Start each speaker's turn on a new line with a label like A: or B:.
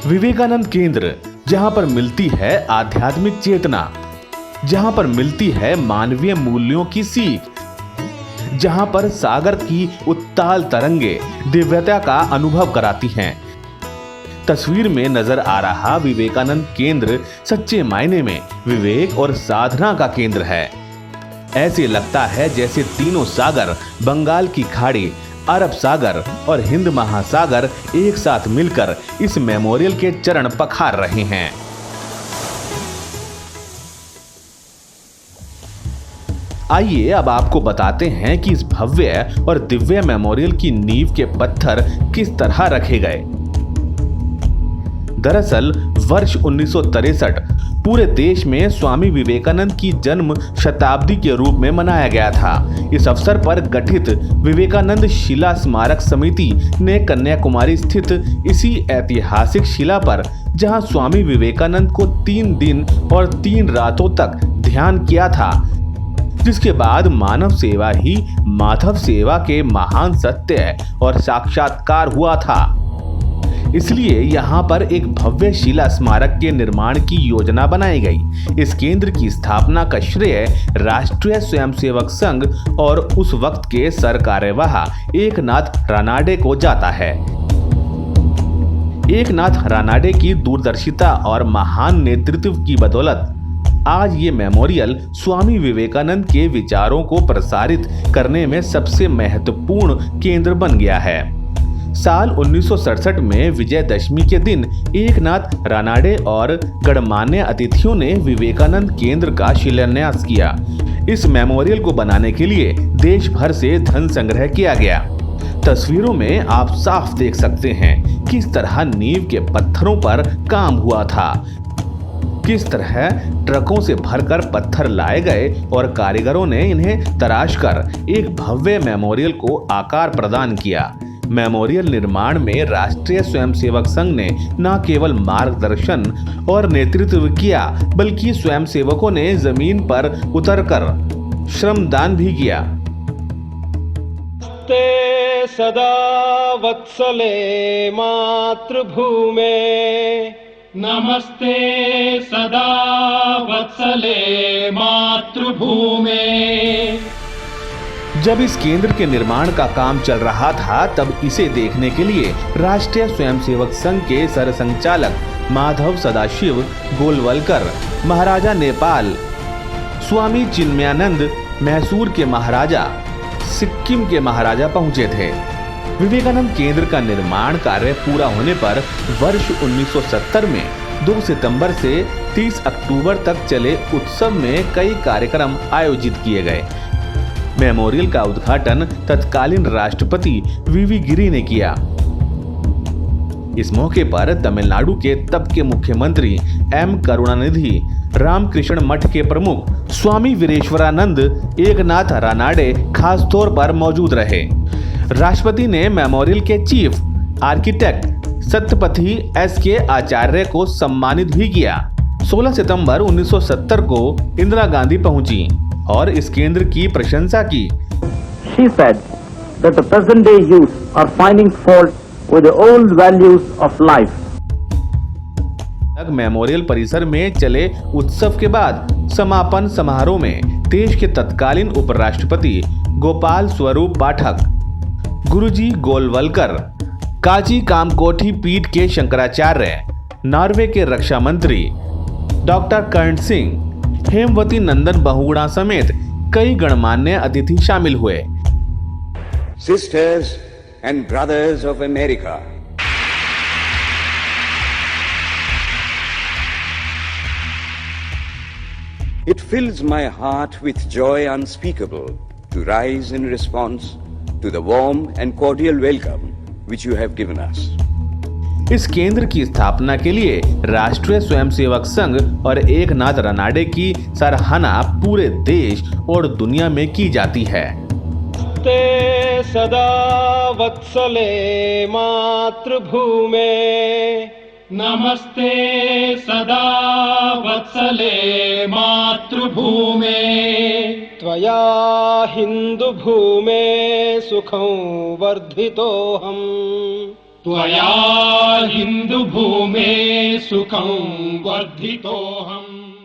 A: विवेकानंद केंद्र, जहां पर मिलती है आध्यात्मिक चेतना, जहां पर मिलती है मानवीय मूल्यों की सीख, जहां पर सागर की उत्ताल तरंगे दिव्यता का अनुभव कराती हैं। तस्वीर में नजर आ रहा विवेकानंद केंद्र सच्चे मायने में विवेक और साधना का केंद्र है। ऐसे लगता है जैसे तीनों सागर, बंगाल की खाड़ी, अरब सागर और हिंद महासागर एक साथ मिलकर इस मेमोरियल के चरण पखार रहे हैं। आइए अब आपको बताते हैं कि इस भव्य और दिव्य मेमोरियल की नींव के पत्थर किस तरह रखे गए। दरअसल वर्ष 1963 पूरे देश में स्वामी विवेकानंद की जन्म शताब्दी के रूप में मनाया गया था। इस अवसर पर गठित विवेकानंद शिला स्मारक समिति ने कन्याकुमारी स्थित इसी ऐतिहासिक शिला पर, जहां स्वामी विवेकानंद को 3 दिन और 3 रातों तक ध्यान किया था, जिसके बाद मानव सेवा ही माधव सेवा के महान सत्य और साक्षात्कार हुआ था। इसलिए यहाँ पर एक भव्य शिला स्मारक के निर्माण की योजना बनाई गई। इस केंद्र की स्थापना का श्रेय राष्ट्रीय स्वयंसेवक संघ और उस वक्त के सरकार्यवाह एकनाथ रानाडे को जाता है। एकनाथ रानाडे की दूरदर्शिता और महान नेतृत्व की बदौलत आज ये मेमोरियल स्वामी विवेकानंद के विचारों को प्रसारित करने में सबसे महत्वपूर्ण केंद्र बन गया है। साल 1967 में विजयदशमी के दिन एकनाथ रानाडे और गणमान्य अतिथियों ने विवेकानंद केंद्र का शिलान्यास किया। इस मेमोरियल को बनाने के लिए देश भर से धन संग्रह किया गया। तस्वीरों में आप साफ देख सकते हैं किस तरह नींव के पत्थरों पर काम हुआ था, किस तरह ट्रकों से भरकर पत्थर लाए गए और कारीगरों ने इन्हें तराशकर एक भव्य मेमोरियल को आकार प्रदान किया। मेमोरियल निर्माण में राष्ट्रीय स्वयंसेवक संघ ने न केवल मार्गदर्शन और नेतृत्व किया, बल्कि स्वयंसेवकों ने जमीन पर उतरकर श्रमदान भी किया।
B: सदा वत्सले मातृभूमे,
C: नमस्ते सदा वत्सले मातृभूमे।
A: जब इस केंद्र के निर्माण का काम चल रहा था, तब इसे देखने के लिए राष्ट्रीय स्वयंसेवक संघ के सरसंचालक माधव सदाशिव गोलवलकर, महाराजा नेपाल, स्वामी चिन्मयानंद मैसूर के महाराजा, सिक्किम के महाराजा पहुंचे थे। विवेकानंद केंद्र का निर्माण कार्य पूरा होने पर वर्ष 1970 में 2 सितंबर से 30 अक्टूबर तक चले उत्सव में कई कार्यक्रम आयोजित किए गए। मेमोरियल का उद्घाटन तत्कालीन राष्ट्रपति वीवी गिरी ने किया। इस मौके पर तमिलनाडु के तब के मुख्यमंत्री एम करुणानिधि, रामकृष्ण मठ के प्रमुख स्वामी वीरेश्वरानंद एकनाथ रानाडे खास तौर पर मौजूद रहे। राष्ट्रपति ने मेमोरियल के चीफ आर्किटेक्ट सत्यपथी एस.के. आचार्य को सम्मानित भी किया। 16 सितंबर 1970 को इंदिरा गांधी पहुंची और इस केंद्र की प्रशंसा की।
D: She said that the present day youth are finding fault with the old values of life.
A: Memorial परिसर में चले उत्सव के बाद समापन समारोह में देश के तत्कालीन उपराष्ट्रपति गोपाल स्वरूप पाठक, गुरुजी गोलवलकर, काजी कामकोठी पीठ के शंकराचार्य, नॉर्वे के रक्षा मंत्री डॉक्टर कर्ण सिंह, हेमवती नंदन बहुगुणा समेत कई गणमान्य अतिथि शामिल हुए।
E: Sisters and brothers of America, it fills my heart with joy unspeakable to rise in response to the warm and cordial welcome which you have given us.
A: इस केंद्र की स्थापना के लिए राष्ट्रीय स्वयंसेवक संघ और एकनाथ रानाडे की सराहना पूरे देश और दुनिया में की जाती है।
B: सदा वत्सले मातृभूमे,
C: नमस्ते सदा वत्सले मातृभूमे।
B: त्वया हिंदुभूमे सुखं वर्धितोऽहम्।
C: त्वया हिन्दुभूमे सुखं वर्धितोऽहम्।